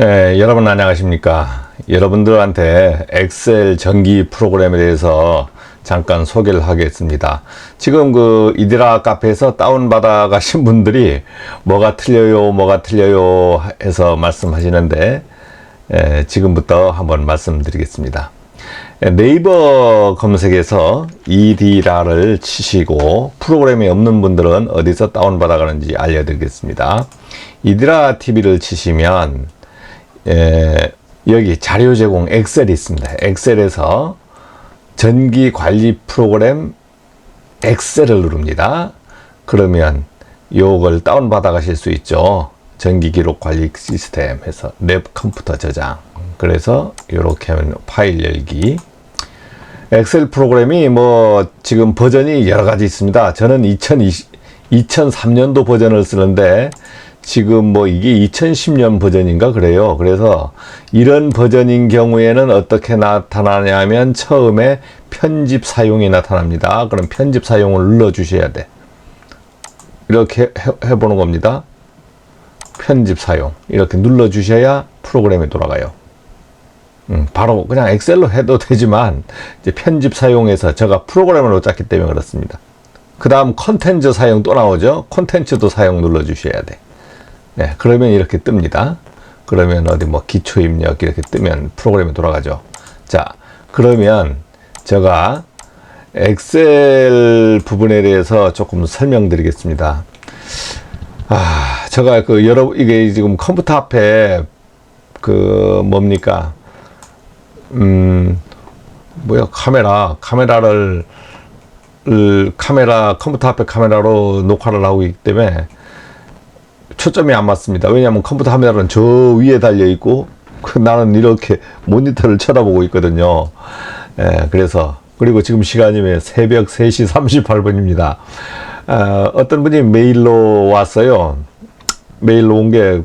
여러분 안녕하십니까. 여러분들한테 엑셀 전기 프로그램에 대해서 잠깐 소개를 하겠습니다. 지금 그 이디라 카페에서 다운받아 가신 분들이 뭐가 틀려요 해서 말씀하시는데, 지금부터 한번 말씀드리겠습니다. 네이버 검색에서 이디라를 치시고 프로그램이 없는 분들은 어디서 다운받아 가는지 알려드리겠습니다. 이디라 TV를 치시면 여기 자료 제공 엑셀이 있습니다. 엑셀에서 전기 관리 프로그램 엑셀을 누릅니다. 그러면 요걸 다운받아 가실 수 있죠. 전기 기록 관리 시스템 해서 랩 컴퓨터 저장. 그래서 이렇게 하면 파일 열기. 엑셀 프로그램이 뭐 지금 버전이 여러 가지 있습니다. 저는 2003년도 버전을 쓰는데 지금 뭐 이게 2010년 버전인가 그래요. 그래서 이런 버전인 경우에는 어떻게 나타나냐면 처음에 편집 사용이 나타납니다. 그럼 편집 사용을 눌러 주셔야 돼. 이렇게 해보는 겁니다. 편집 사용 이렇게 눌러 주셔야 프로그램이 돌아가요. 바로 그냥 엑셀로 해도 되지만 이제 편집 사용해서 제가 프로그램을 못 짰기 때문에 그렇습니다. 그 다음 콘텐츠 사용 또 나오죠. 콘텐츠도 사용 눌러 주셔야 돼. 네, 그러면 이렇게 뜹니다. 그러면 어디 뭐 기초 입력 이렇게 뜨면 프로그램이 돌아가죠. 자, 그러면 제가 엑셀 부분에 대해서 조금 설명드리겠습니다. 제가 이게 지금 컴퓨터 앞에 뭡니까? 카메라를 컴퓨터 앞에 카메라로 녹화를 하고 있기 때문에 초점이 안 맞습니다. 왜냐하면 컴퓨터 카메라는 저 위에 달려 있고 나는 이렇게 모니터를 쳐다보고 있거든요. 그래서 그리고 지금 시간이 새벽 3시 38분입니다. 어떤 분이 메일로 왔어요. 메일로 온 게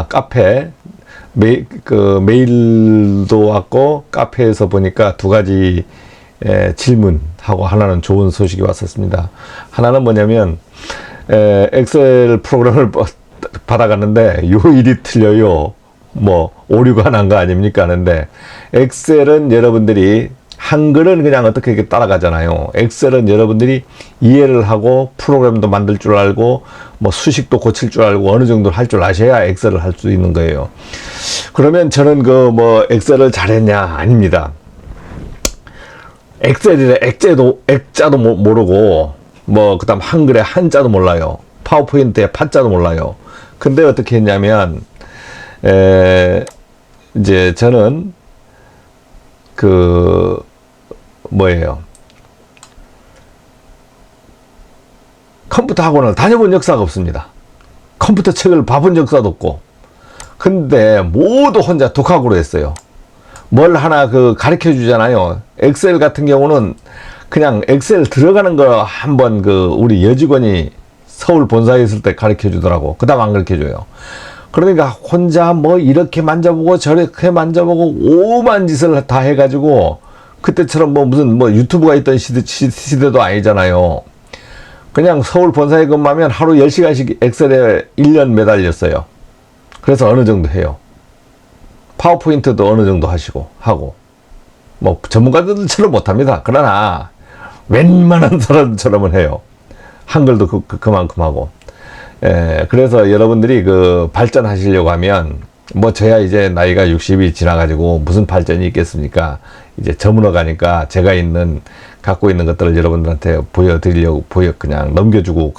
카페 메일도 왔고 카페에서 보니까 두 가지 질문하고 하나는 좋은 소식이 왔었습니다. 하나는 뭐냐면 엑셀 프로그램을 받아갔는데 요 일이 틀려요. 뭐 오류가 난 거 아닙니까 하는데, 엑셀은 여러분들이 한글은 그냥 어떻게 이렇게 따라가잖아요. 엑셀은 여러분들이 이해를 하고 프로그램도 만들 줄 알고 뭐 수식도 고칠 줄 알고 어느 정도 할 줄 아셔야 엑셀을 할 수 있는 거예요. 그러면 저는 엑셀을 잘했냐? 아닙니다. 엑셀이래 액자도 모르고 그다음 한글에 한자도 몰라요. 파워포인트에 파자도 몰라요. 근데 어떻게 했냐면 이제 저는 컴퓨터 학원을 다녀본 역사가 없습니다. 컴퓨터 책을 봐본 역사도 없고. 근데 모두 혼자 독학으로 했어요. 뭘 하나 가르쳐 주잖아요. 엑셀 같은 경우는 그냥 엑셀 들어가는 거 한번 우리 여직원이 서울 본사에 있을 때 가르쳐 주더라고. 그 다음 안 가르쳐 줘요. 그러니까 혼자 이렇게 만져보고 저렇게 만져보고 오만 짓을 다 해가지고, 그때처럼 무슨 유튜브가 있던 시대도 아니잖아요. 그냥 서울 본사에 근무하면 하루 10시간씩 엑셀에 1년 매달렸어요. 그래서 어느 정도 해요. 파워포인트도 어느 정도 하고 전문가들처럼 못합니다. 그러나 웬만한 사람처럼은 해요. 한글도 그만큼 하고. 그래서 여러분들이 발전하시려고 하면 저야 이제 나이가 60이 지나가지고 무슨 발전이 있겠습니까? 이제 저물어 가니까 제가 갖고 있는 것들을 여러분들한테 그냥 넘겨주고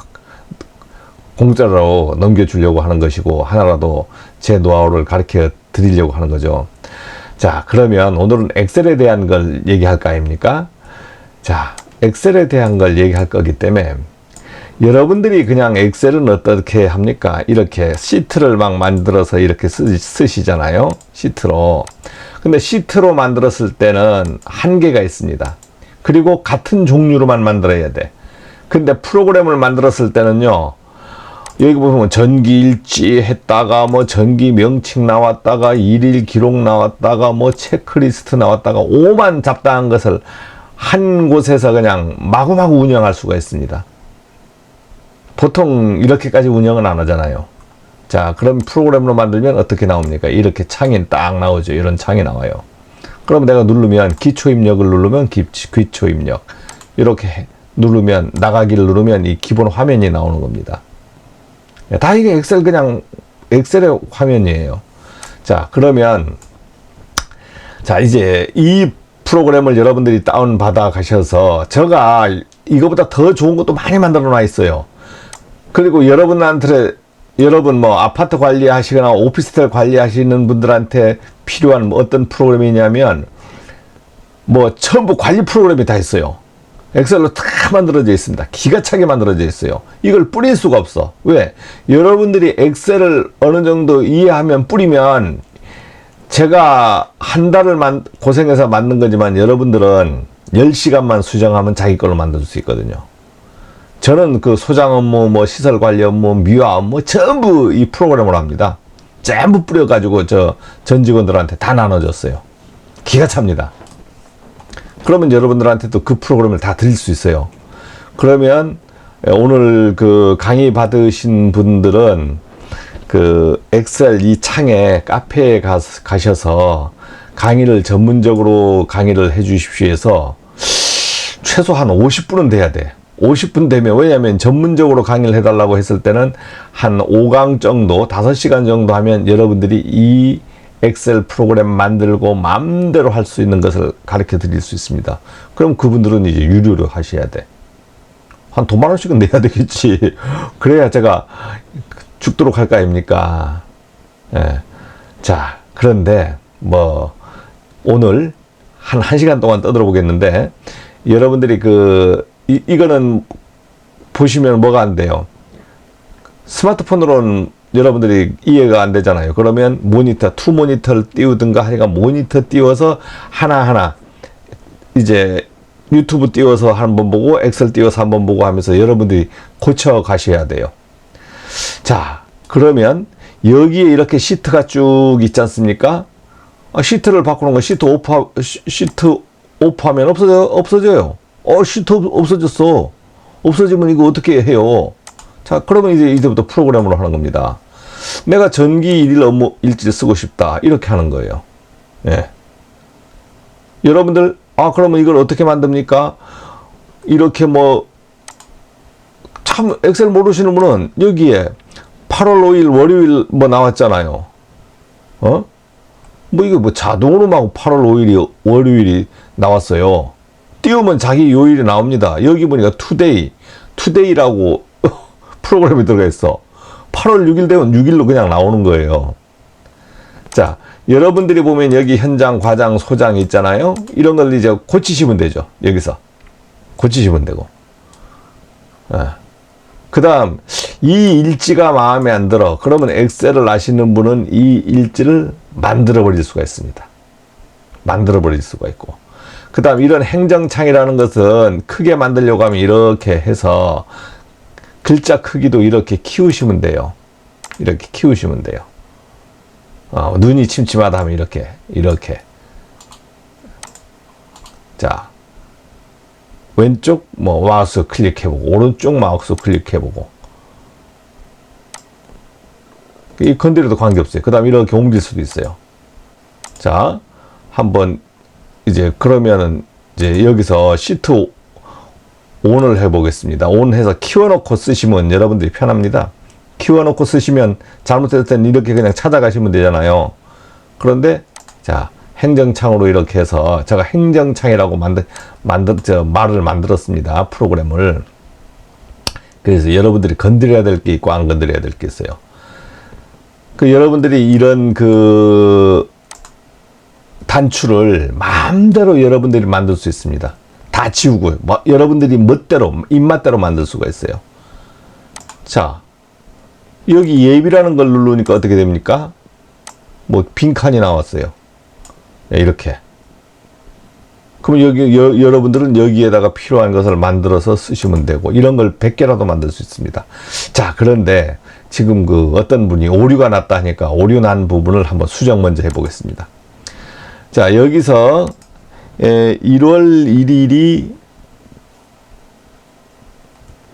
공짜로 넘겨주려고 하는 것이고, 하나라도 제 노하우를 가르쳐 드리려고 하는 거죠. 자, 그러면 오늘은 엑셀에 대한 걸 얘기할 거 아닙니까? 자, 엑셀에 대한 걸 얘기할 거기 때문에 여러분들이 그냥 엑셀은 어떻게 합니까? 이렇게 시트를 막 만들어서 이렇게 쓰시잖아요. 시트로. 근데 시트로 만들었을 때는 한계가 있습니다. 그리고 같은 종류로만 만들어야 돼. 근데 프로그램을 만들었을 때는요, 여기 보면 전기 일지 했다가 전기 명칭 나왔다가 일일 기록 나왔다가 체크리스트 나왔다가 오만 잡다한 것을 한 곳에서 그냥 마구마구 운영할 수가 있습니다. 보통 이렇게까지 운영은 안 하잖아요. 자, 그럼 프로그램으로 만들면 어떻게 나옵니까? 이렇게 창이 딱 나오죠. 이런 창이 나와요. 그럼 내가 누르면 기초 입력을 누르면 기초 입력. 이렇게 누르면 나가기를 누르면 이 기본 화면이 나오는 겁니다. 다 이게 엑셀 그냥 엑셀의 화면이에요. 자, 그러면 자, 이제 이 프로그램을 여러분들이 다운 받아 가셔서 제가 이거보다 더 좋은 것도 많이 만들어 놔 있어요. 그리고 여러분 뭐 아파트 관리하시거나 오피스텔 관리하시는 분들한테 필요한 뭐 어떤 프로그램이냐면 뭐 전부 관리 프로그램이 다 있어요. 엑셀로 다 만들어져 있습니다. 기가 차게 만들어져 있어요. 이걸 뿌릴 수가 없어. 왜? 여러분들이 엑셀을 어느 정도 이해하면 뿌리면 제가 한 달을 고생해서 만든 거지만 여러분들은 10시간만 수정하면 자기 걸로 만들 수 있거든요. 저는 그 소장 업무, 뭐 시설 관리 업무, 미화 업무 전부 이 프로그램으로 합니다. 전부 뿌려가지고 전 직원들한테 다 나눠줬어요. 기가 찹니다. 그러면 여러분들한테도 그 프로그램을 다 드릴 수 있어요. 그러면 오늘 그 강의 받으신 분들은 그 엑셀 이 창에 카페에 가셔서 강의를 전문적으로 강의를 해 주십시오 해서 최소 한 50분은 돼야 돼. 50분 되면, 왜냐면 전문적으로 강의를 해달라고 했을 때는 한 5강 정도, 5시간 정도 하면 여러분들이 이 엑셀 프로그램 만들고 마음대로 할 수 있는 것을 가르쳐 드릴 수 있습니다. 그럼 그분들은 이제 유료로 하셔야 돼. 한 돈 10,000원씩은 내야 되겠지. 그래야 제가 죽도록 할 거 아닙니까? 예. 자, 그런데 뭐 오늘 한 1시간 동안 떠들어 보겠는데 여러분들이 이거는 보시면 뭐가 안 돼요. 스마트폰으로는 여러분들이 이해가 안 되잖아요. 그러면 투 모니터를 띄우든가 하니까 모니터 띄워서 하나하나 이제 유튜브 띄워서 한번 보고 엑셀 띄워서 한번 보고 하면서 여러분들이 고쳐 가셔야 돼요. 자, 그러면 여기에 이렇게 시트가 쭉 있지 않습니까? 시트를 바꾸는 거 시트 오프하면 없어져요. 시트 없어졌어. 없어지면 이거 어떻게 해요? 자, 그러면 이제부터 프로그램으로 하는 겁니다. 내가 전기 일일 업무 일지를 쓰고 싶다. 이렇게 하는 거예요. 예. 여러분들, 그러면 이걸 어떻게 만듭니까? 이렇게 참 엑셀 모르시는 분은 여기에 8월 5일 월요일 나왔잖아요. 이거 자동으로 막 8월 5일이 월요일이 나왔어요. 띄우면 자기 요일이 나옵니다. 여기 보니까 투데이라고 프로그램이 들어가 있어. 8월 6일 되면 6일로 그냥 나오는 거예요. 자, 여러분들이 보면 여기 현장, 과장, 소장 있잖아요. 이런 걸 이제 고치시면 되죠. 여기서 고치시면 되고. 그 다음 이 일지가 마음에 안 들어. 그러면 엑셀을 아시는 분은 이 일지를 만들어 버릴 수가 있습니다. 만들어 버릴 수가 있고. 그 다음 이런 행정창이라는 것은 크게 만들려고 하면 이렇게 해서 글자 크기도 이렇게 키우시면 돼요. 이렇게 키우시면 돼요. 눈이 침침하다 하면 이렇게. 자, 왼쪽 마우스 클릭해보고 오른쪽 마우스 클릭해보고 이 건드려도 관계없어요. 그 다음 이렇게 옮길 수도 있어요. 자, 한번 그러면은 여기서 시트 ON을 해보겠습니다. ON 해서 키워놓고 쓰시면 여러분들이 편합니다. 키워놓고 쓰시면 잘못됐을 때는 이렇게 그냥 찾아가시면 되잖아요. 그런데 자, 행정창으로 이렇게 해서 제가 행정창이라고 말을 만들었습니다. 프로그램을. 그래서 여러분들이 건드려야 될 게 있고 안 건드려야 될 게 있어요. 여러분들이 이런 단추를 마음대로 여러분들이 만들 수 있습니다. 다 지우고 여러분들이 입맛대로 만들 수가 있어요. 자, 여기 예비라는 걸 누르니까 어떻게 됩니까? 빈칸이 나왔어요. 이렇게. 그럼 여러분들은 여기에다가 필요한 것을 만들어서 쓰시면 되고, 이런 걸 100개라도 만들 수 있습니다. 자, 그런데 지금 어떤 분이 오류가 났다 하니까 오류 난 부분을 한번 수정 먼저 해보겠습니다. 자, 여기서 1월 1일이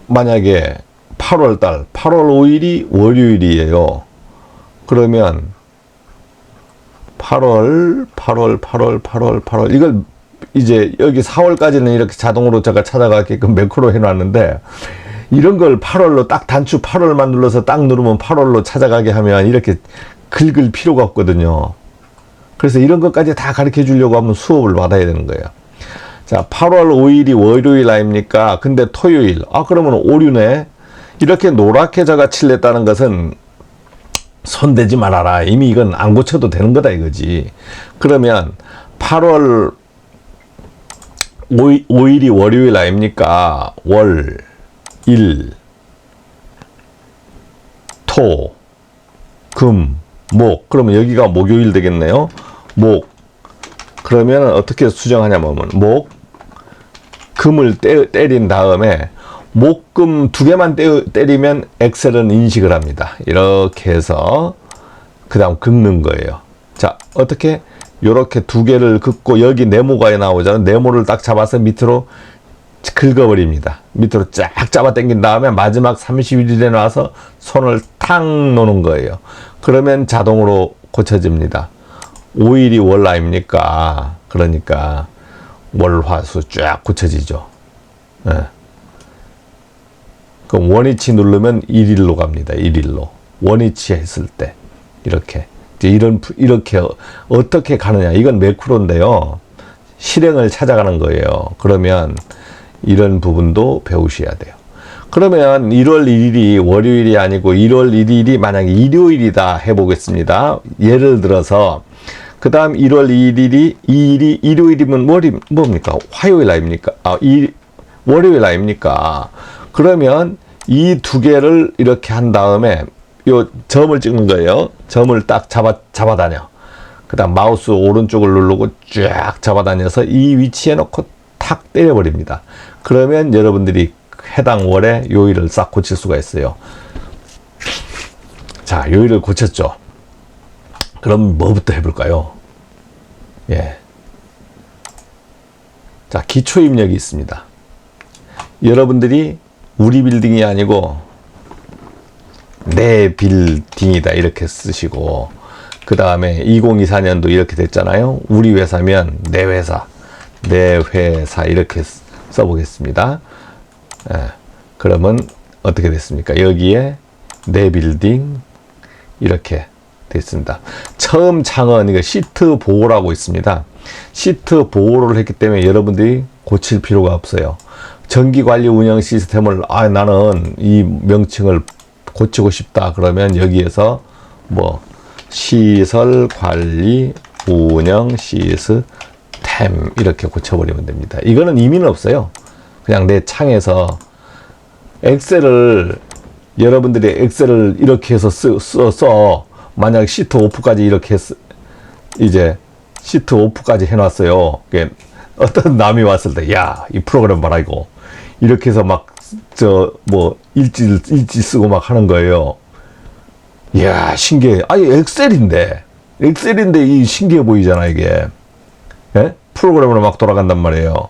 만약에 8월 5일이 월요일이에요. 그러면 8월 이걸 이제 여기 4월까지는 이렇게 자동으로 제가 찾아가게끔 매크로 해놨는데, 이런 걸 8월로 딱 단추 8월만 눌러서 딱 누르면 8월로 찾아가게 하면 이렇게 긁을 필요가 없거든요. 그래서 이런 것까지 다 가르쳐 주려고 하면 수업을 받아야 되는 거예요. 자, 8월 5일이 월요일 아닙니까? 근데 토요일. 그러면 오류네. 이렇게 노랗게 제가 칠했다는 것은 손대지 말아라. 이미 이건 안 고쳐도 되는 거다 이거지. 그러면 8월 5일이 월요일 아닙니까? 월, 일, 토, 금, 목. 그러면 여기가 목요일 되겠네요. 목. 그러면 어떻게 수정하냐면, 목, 금을 때린 다음에 목, 금 두 개만 때리면 엑셀은 인식을 합니다. 이렇게 해서 그 다음 긁는 거예요. 자, 어떻게? 요렇게 두 개를 긋고 여기 네모가 나오잖아요. 네모를 딱 잡아서 밑으로 긁어버립니다. 밑으로 쫙 잡아 당긴 다음에 마지막 31일에 놔서 손을 탁 놓는 거예요. 그러면 자동으로 고쳐집니다. 5일이 월 아닙니까? 그러니까 월, 화, 수 쫙 고쳐지죠. 예. 그럼 원위치 누르면 1일로 갑니다. 1일로. 원위치 했을 때. 이렇게. 이렇게 어떻게 가느냐. 이건 매크로인데요. 실행을 찾아가는 거예요. 그러면 이런 부분도 배우셔야 돼요. 그러면 1월 1일이 월요일이 아니고 1월 1일이 만약에 일요일이다 해보겠습니다. 예를 들어서 그 다음 1월 2일이 일요일이면 뭡니까? 화요일 아닙니까? 월요일 아닙니까? 그러면 이 두 개를 이렇게 한 다음에 요 점을 찍는 거예요. 점을 딱 잡아다녀. 그 다음 마우스 오른쪽을 누르고 쫙 잡아다녀서 이 위치에 놓고 탁 때려버립니다. 그러면 여러분들이 해당 월에 요일을 싹 고칠 수가 있어요. 자, 요일을 고쳤죠. 그럼 뭐부터 해볼까요? 예. 자, 기초 입력이 있습니다. 여러분들이 우리 빌딩이 아니고 내 빌딩이다 이렇게 쓰시고, 그 다음에 2024년도 이렇게 됐잖아요. 우리 회사면 내 회사 이렇게 써보겠습니다. 예. 그러면 어떻게 됐습니까? 여기에 내 빌딩 이렇게 됐습니다. 처음 창은 이거 시트 보호라고 있습니다. 시트 보호를 했기 때문에 여러분들이 고칠 필요가 없어요. 전기관리 운영 시스템을 나는 이 명칭을 고치고 싶다 그러면 여기에서 뭐 시설 관리 운영 시스템 이렇게 고쳐버리면 됩니다. 이거는 의미는 없어요. 그냥 내 창에서 엑셀을 여러분들이 엑셀을 이렇게 해서 써 만약 시트 오프까지 이렇게 이제 시트 오프까지 해놨어요. 어떤 남이 왔을 때 야, 이 프로그램 봐라 이거 이렇게 해서 막 일지 쓰고 막 하는 거예요. 이야, 신기해. 아니, 엑셀인데 이 신기해 보이잖아, 이게. 예? 프로그램으로 막 돌아간단 말이에요.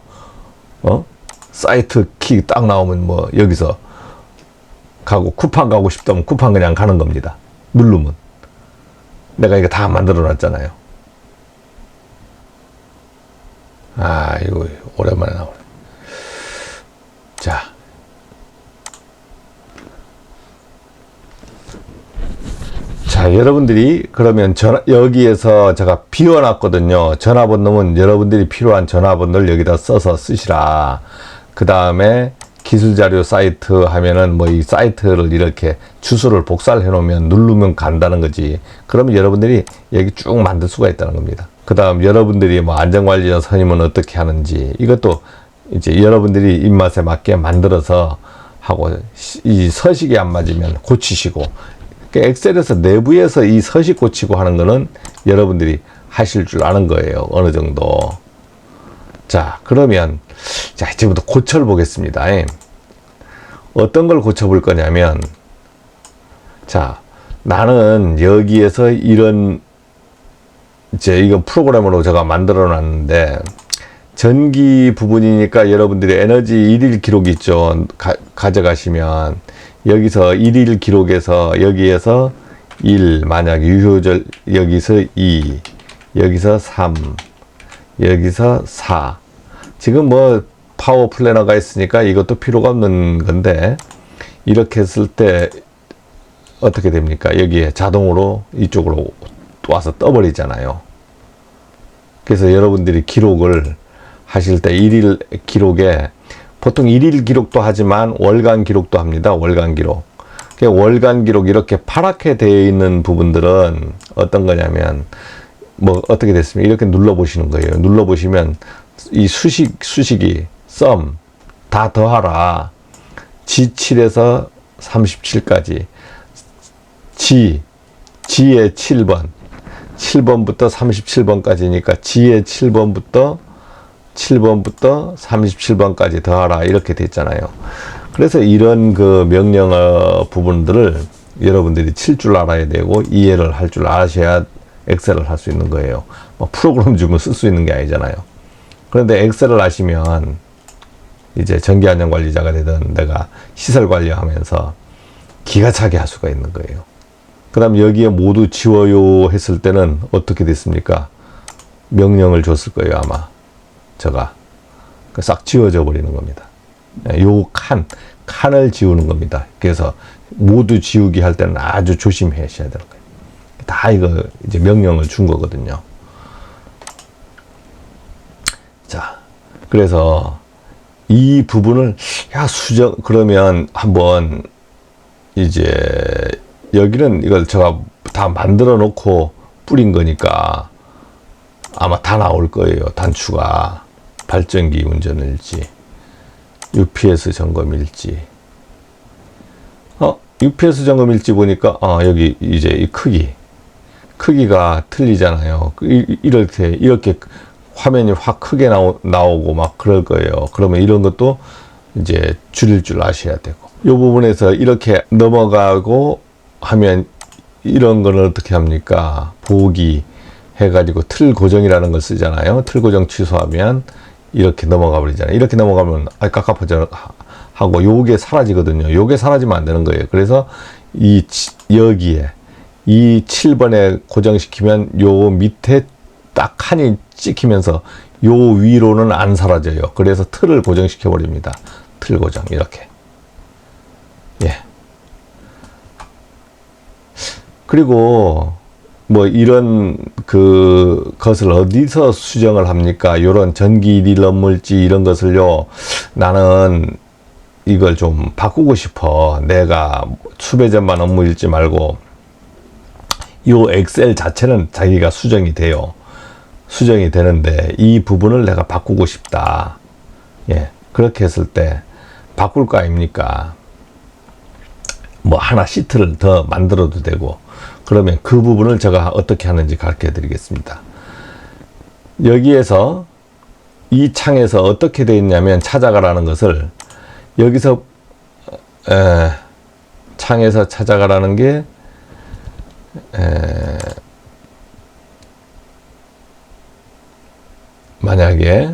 사이트 키 딱 나오면 뭐, 여기서 가고, 쿠팡 가고 싶다면 쿠팡 그냥 가는 겁니다. 누르면. 내가 이거 다 만들어 놨잖아요. 이거 오랜만에 나오네. 자. 자, 여러분들이 그러면 여기에서 제가 비워놨거든요. 전화번호는 여러분들이 필요한 전화번호를 여기다 써서 쓰시라. 그 다음에 기술자료 사이트 하면은 뭐 이 사이트를 이렇게 주소를 복사를 해놓으면 누르면 간다는 거지. 그러면 여러분들이 여기 쭉 만들 수가 있다는 겁니다. 그 다음 여러분들이 뭐 안전관리자 선임은 어떻게 하는지 이것도 이제 여러분들이 입맛에 맞게 만들어서 하고, 이 서식이 안 맞으면 고치시고, 엑셀에서 내부에서 이 서식 고치고 하는 거는 여러분들이 하실 줄 아는 거예요. 어느 정도. 자, 그러면 자, 이제부터 고쳐 보겠습니다. 어떤 걸 고쳐 볼 거냐면, 자, 나는 여기에서 이런 이거 프로그램으로 제가 만들어 놨는데, 전기 부분이니까 여러분들이 에너지 1일 기록 있죠. 가져가시면 여기서 1일 기록에서 여기에서 1, 만약 유효절 여기서 2, 여기서 3, 여기서 4. 지금 뭐 파워 플래너가 있으니까 이것도 필요가 없는 건데, 이렇게 했을 때 어떻게 됩니까? 여기에 자동으로 이쪽으로 와서 떠버리잖아요. 그래서 여러분들이 기록을 하실 때 일일 기록에, 보통 일일 기록도 하지만 월간 기록도 합니다. 월간 기록. 월간 기록 이렇게 파랗게 되어 있는 부분들은 어떤 거냐면, 뭐 어떻게 됐습니까? 이렇게 눌러보시는 거예요. 눌러보시면 이 수식이 썸 다 더하라. G7에서 37까지. G의 7번. 7번부터 37번까지니까 G의 7번부터 37번까지 더하라. 이렇게 됐잖아요. 그래서 이런 그 명령어 부분들을 여러분들이 칠 줄 알아야 되고 이해를 할 줄 아셔야 엑셀을 할 수 있는 거예요. 뭐 프로그램 주면 쓸 수 있는 게 아니잖아요. 그런데 엑셀을 아시면 이제 전기안전관리자가 되든 내가 시설 관리하면서 기가 차게 할 수가 있는 거예요. 그 다음 여기에 모두 지워요 했을 때는 어떻게 됐습니까? 명령을 줬을 거예요, 아마. 제가. 싹 지워져 버리는 겁니다. 요 칸을 지우는 겁니다. 그래서 모두 지우기 할 때는 아주 조심하셔야 되는 거예요. 다 이거 이제 명령을 준 거거든요. 자, 그래서 이 부분을 그러면 한번 이제 여기는 이걸 제가 다 만들어 놓고 뿌린 거니까 아마 다 나올 거예요. 단추가 발전기 운전일지, UPS 점검일지. UPS 점검일지 보니까 여기 이제 이 크기가 틀리잖아요. 이렇게 화면이 확 크게 나오고 막 그럴 거예요. 그러면 이런 것도 이제 줄일 줄 아셔야 되고, 이 부분에서 이렇게 넘어가고 하면 이런 거는 어떻게 합니까? 보기 해가지고 틀 고정이라는 걸 쓰잖아요. 틀 고정 취소하면 이렇게 넘어가 버리잖아요. 이렇게 넘어가면 깝깝하죠 하고 요게 사라지거든요. 요게 사라지면 안 되는 거예요. 그래서 여기에 이 7번에 고정시키면 요 밑에 딱 칸이 찍히면서 요 위로는 안 사라져요. 그래서 틀을 고정시켜 버립니다. 틀 고정 이렇게. 예. 그리고 뭐 이런 것을 어디서 수정을 합니까? 요런 전기 일일 업무일지 이런 것을요, 나는 이걸 좀 바꾸고 싶어. 내가 수배전만 업무일지 말고 요 엑셀 자체는 자기가 수정이 돼요. 수정이 되는데 이 부분을 내가 바꾸고 싶다. 예. 그렇게 했을 때 바꿀 거 아닙니까? 뭐 하나 시트를 더 만들어도 되고. 그러면 그 부분을 제가 어떻게 하는지 가르쳐 드리겠습니다. 여기에서 이 창에서 어떻게 되어 있냐면, 찾아가라는 것을 여기서 창에서 찾아가라는 게 만약에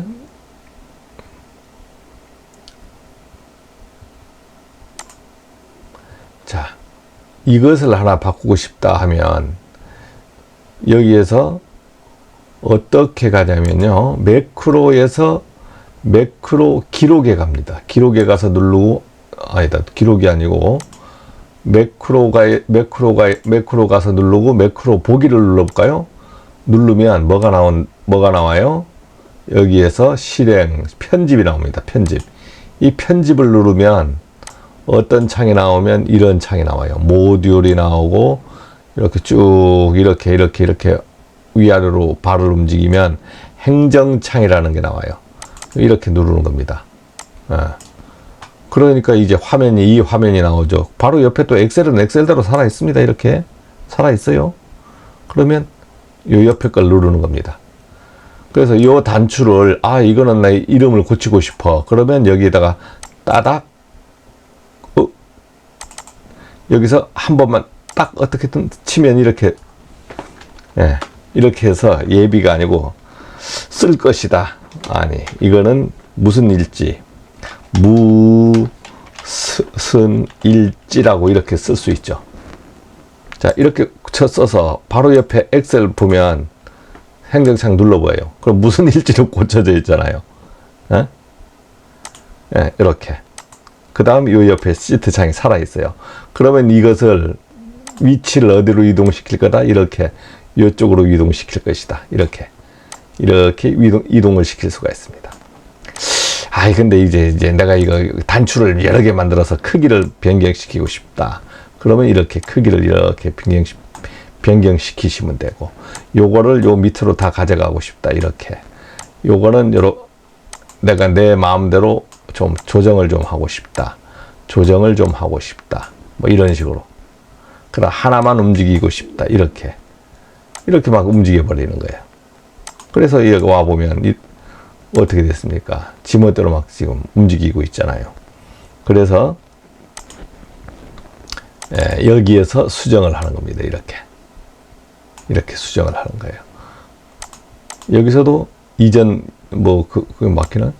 자, 이것을 하나 바꾸고 싶다 하면 여기에서 어떻게 가냐면요, 매크로에서 매크로 기록에 갑니다. 기록에 가서 누르고, 아니다, 기록이 아니고 매크로 가서 누르고 매크로 보기를 눌러볼까요? 누르면 뭐가 나와요? 여기에서 실행 편집이 나옵니다. 편집. 이 편집을 누르면 어떤 창이 나오면 이런 창이 나와요. 모듈이 나오고 이렇게 쭉 이렇게 위아래로 발을 움직이면 행정창이라는 게 나와요. 이렇게 누르는 겁니다. 그러니까 이제 이 화면이 나오죠. 바로 옆에 또 엑셀은 엑셀대로 살아 있습니다. 이렇게 살아 있어요. 그러면 요 옆에 걸 누르는 겁니다. 그래서 요 단추를 이거는 내 이름을 고치고 싶어. 그러면 여기에다가 따닥 여기서 한 번만 딱 어떻게든 치면 이렇게 이렇게 해서 예비가 아니고 쓸 것이다. 아니, 이거는 무슨 일지, 무슨 일지라고 이렇게 쓸 수 있죠. 자, 이렇게 써서 바로 옆에 엑셀 보면 행정창 눌러봐요. 그럼 무슨 일지로 꽂혀져 있잖아요. 예? 예, 이렇게. 그 다음 이 옆에 시트 창이 살아있어요. 그러면 이것을 위치를 어디로 이동시킬 거다? 이렇게 이쪽으로 이동시킬 것이다. 이렇게 이동을 시킬 수가 있습니다. 근데 이제 내가 이거 단추를 여러 개 만들어서 크기를 변경시키고 싶다. 그러면 이렇게 크기를 이렇게 변경시키시면 되고, 요거를 요 밑으로 다 가져가고 싶다. 이렇게. 요거는 내가 내 마음대로 좀 조정을 좀 하고 싶다. 조정을 좀 하고 싶다. 뭐 이런 식으로. 그럼 하나만 움직이고 싶다. 이렇게 막 움직여 버리는 거예요. 그래서 여기 와 보면 어떻게 됐습니까? 지멋대로 막 지금 움직이고 있잖아요. 그래서 여기에서 수정을 하는 겁니다. 이렇게 수정을 하는 거예요. 여기서도 이전 그 막히는.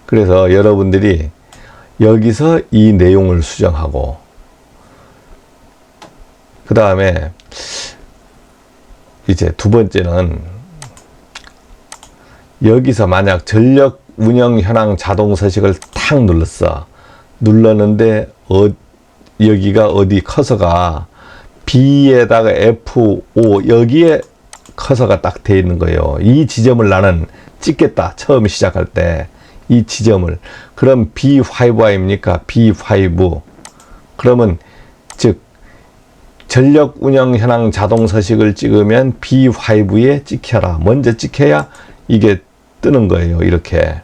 그래서 여러분들이 여기서 이 내용을 수정하고, 그 다음에 이제 두 번째는 여기서 만약 전력 운영 현황 자동 서식을 탁 눌렀는데 여기가 어디 커서가 B에다가 F5 여기에 커서가 딱 돼 있는 거예요. 이 지점을 나는 찍겠다. 처음 시작할 때 이 지점을. 그럼 B5 아닙니까? B5. 그러면 즉 전력 운영 현황 자동 서식을 찍으면 B5에 찍혀라. 먼저 찍혀야 이게 뜨는 거예요. 이렇게.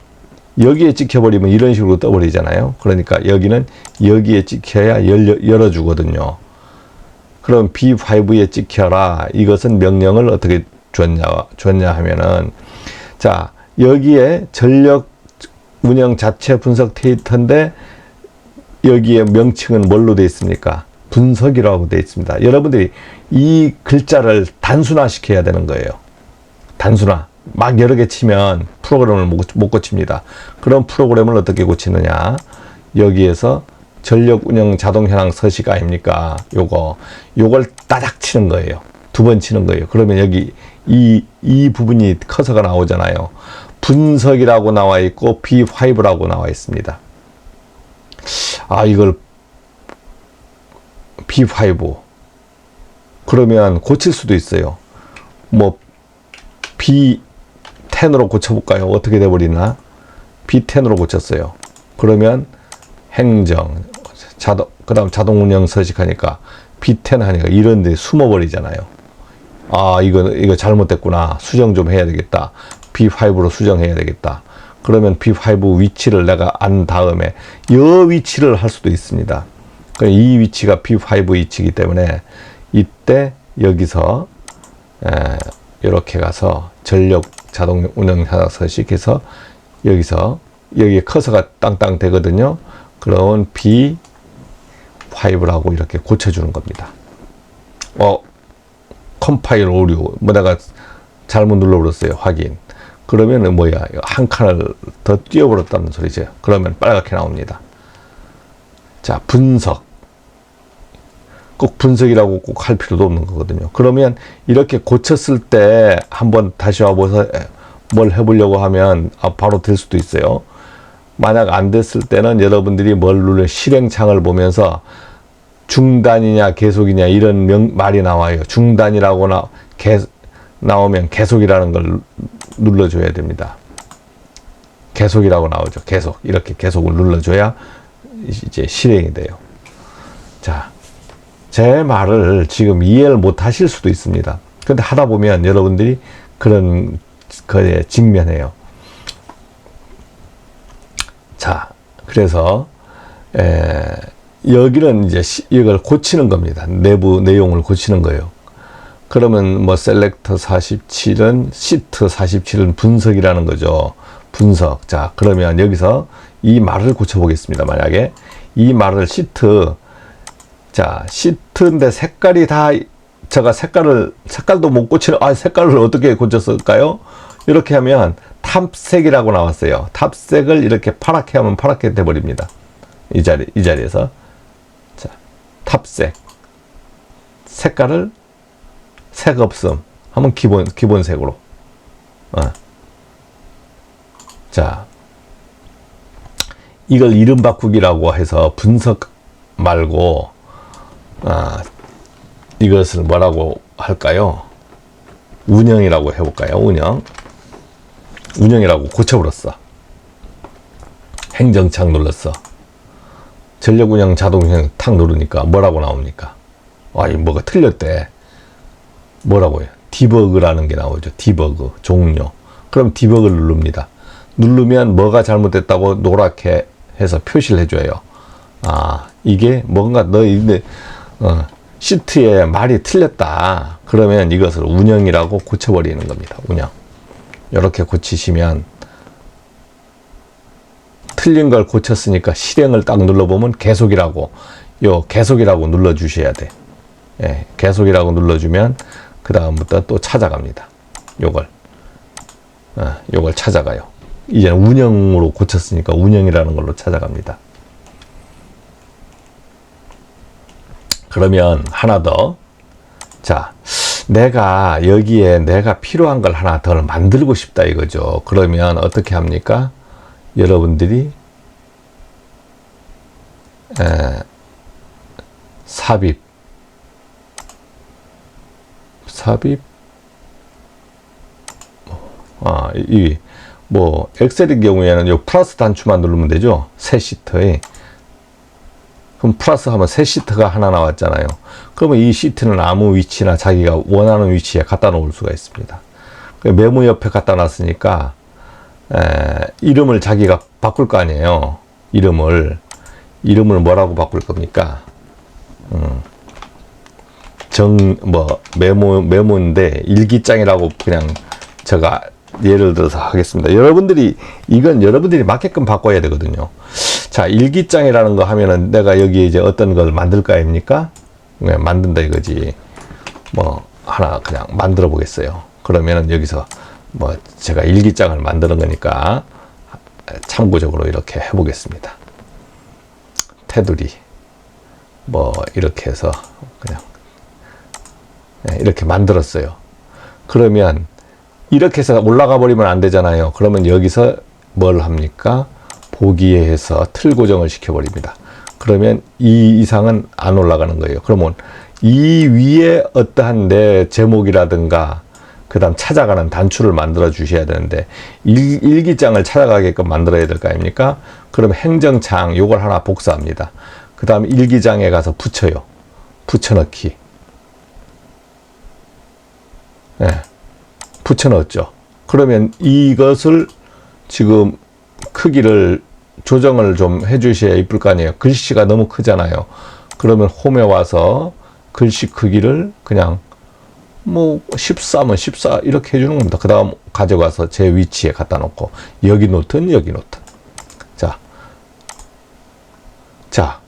여기에 찍혀버리면 이런 식으로 떠버리잖아요. 그러니까 여기는 여기에 찍혀야 열어주거든요. 그럼 B5에 찍혀라. 이것은 명령을 어떻게 줬냐 하면은, 자, 여기에 전력 운영 자체 분석 데이터인데 여기에 명칭은 뭘로 되어 있습니까? 분석이라고 되어 있습니다. 여러분들이 이 글자를 단순화 시켜야 되는 거예요. 단순화. 막 여러 개 치면 프로그램을 못 고칩니다. 그런 프로그램을 어떻게 고치느냐? 여기에서 전력 운영 자동 현황 서식 아닙니까? 요걸 따닥 치는 거예요. 두 번 치는 거예요. 그러면 여기 이 부분이 커서가 나오잖아요. 분석이라고 나와 있고 B5라고 나와 있습니다. 이걸 B5 그러면 고칠 수도 있어요. 뭐 B10으로 고쳐볼까요? 어떻게 돼버리나? B10으로 고쳤어요. 그러면 행정, 그 다음 자동 운영 서식하니까 B10 하니까 이런 데 숨어버리잖아요. 이거 잘못됐구나. 수정 좀 해야 되겠다. B5로 수정해야 되겠다. 그러면 B5 위치를 내가 안 다음에 이 위치를 할 수도 있습니다. 이 위치가 B5 위치이기 때문에 이때 여기서 이렇게 가서 전력 자동 운영 현황 서식해서 여기에 커서가 땅땅 되거든요. 그러면 B5라고 이렇게 고쳐주는 겁니다. 컴파일 오류. 내가 잘못 눌러버렸어요. 확인. 그러면은 한 칸을 더 띄워버렸다는 소리죠. 그러면 빨갛게 나옵니다. 자, 분석. 꼭 분석이라고 꼭 할 필요도 없는 거거든요. 그러면 이렇게 고쳤을 때 한번 다시 와보서 뭘 해보려고 하면 바로 될 수도 있어요. 만약 안 됐을 때는 여러분들이 뭘 눌러 실행창을 보면서 중단이냐 계속이냐 이런 말이 나와요. 중단이라고 나오면 계속이라는 걸 눌러줘야 됩니다. 계속이라고 나오죠. 계속. 이렇게 계속을 눌러줘야 이제 실행이 돼요. 자, 제 말을 지금 이해를 못 하실 수도 있습니다. 근데 하다 보면 여러분들이 그런 거에 직면해요. 자, 그래서 여기는 이제 이걸 고치는 겁니다. 내부 내용을 고치는 거예요. 그러면 셀렉터 47은 시트 47은 분석이라는 거죠. 분석. 자, 그러면 여기서 이 말을 고쳐보겠습니다. 만약에 이 말을 시트인데 색깔이 다 제가 색깔도 못 고치는 색깔을 어떻게 고쳤을까요? 이렇게 하면 탑색이라고 나왔어요. 탑색을 이렇게 파랗게 하면 파랗게 돼버립니다. 이 자리에서. 자, 탑색. 색깔을 색 없음 하면 기본색으로. 자, 이걸 이름 바꾸기라고 해서 분석 말고 이것을 뭐라고 할까요? 운영이라고 해볼까요? 운영이라고 고쳐버렸어. 행정창 눌렀어. 전력운영 자동운영 탁 누르니까 뭐라고 나옵니까? 이 뭐가 틀렸대. 뭐라고요? 디버그라는 게 나오죠. 디버그 종료. 그럼 디버그를 누릅니다. 누르면 뭐가 잘못됐다고 노랗게 해서 표시를 해줘요. 이게 뭔가 시트에 말이 틀렸다. 그러면 이것을 운영이라고 고쳐버리는 겁니다. 운영. 이렇게 고치시면 틀린 걸 고쳤으니까 실행을 딱 눌러보면 계속이라고 눌러주셔야 돼. 예, 계속이라고 눌러주면 그 다음부터 또 찾아갑니다. 요걸 찾아가요. 이제는 운영으로 고쳤으니까 운영이라는 걸로 찾아갑니다. 그러면 하나 더. 자, 내가 여기에 내가 필요한 걸 하나 더 만들고 싶다 이거죠. 그러면 어떻게 합니까? 여러분들이 삽입 엑셀의 경우에는 요 플러스 단추만 누르면 되죠. 새 시트에. 그럼 플러스 하면 새 시트가 하나 나왔잖아요. 그러면 이 시트는 아무 위치나 자기가 원하는 위치에 갖다 놓을 수가 있습니다. 메모 옆에 갖다 놨으니까 이름을 자기가 바꿀 거 아니에요. 이름을 뭐라고 바꿀 겁니까? 메모인데 일기장이라고 그냥 제가 예를 들어서 하겠습니다. 이건 여러분들이 맞게끔 바꿔야 되거든요. 자, 일기장이라는 거 하면은 내가 여기에 이제 어떤 걸 만들 거 아닙니까? 만든다 이거지. 하나 그냥 만들어 보겠어요. 그러면은 여기서 제가 일기장을 만드는 거니까 참고적으로 이렇게 해보겠습니다. 테두리. 이렇게 해서 그냥 이렇게 만들었어요. 그러면 이렇게 해서 올라가 버리면 안 되잖아요. 그러면 여기서 뭘 합니까? 보기에 해서 틀 고정을 시켜버립니다. 그러면 이 이상은 안 올라가는 거예요. 그러면 이 위에 어떠한 내 제목이라든가 그 다음 찾아가는 단추를 만들어 주셔야 되는데 일기장을 찾아가게끔 만들어야 될 거 아닙니까? 그럼 행정창 요걸 하나 복사합니다. 그 다음 일기장에 가서 붙여요. 붙여넣기. 붙여넣었죠. 그러면 이것을 지금 크기를 조정을 좀 해주셔야 이쁠 거 아니에요. 글씨가 너무 크잖아요. 그러면 홈에 와서 글씨 크기를 그냥 14면 14 이렇게 해주는 겁니다. 그 다음 가져가서 제 위치에 갖다 놓고 여기 놓든 여기 놓든. 자,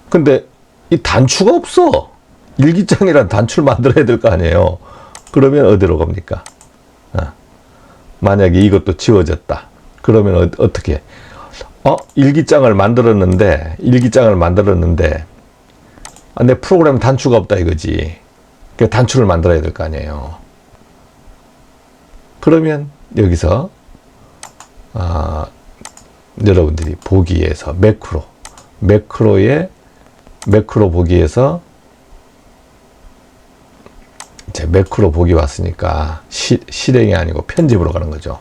근데 이 단추가 없어. 일기장이란 단추를 만들어야 될 거 아니에요. 그러면 어디로 갑니까? 만약에 이것도 지워졌다. 그러면 어떻게? 일기장을 만들었는데 내 프로그램 단추가 없다 이거지. 그 단추를 만들어야 될 거 아니에요. 그러면 여기서 여러분들이 보기에서 매크로 보기에서 이제 매크로 보기 왔으니까 실행이 아니고 편집으로 가는 거죠.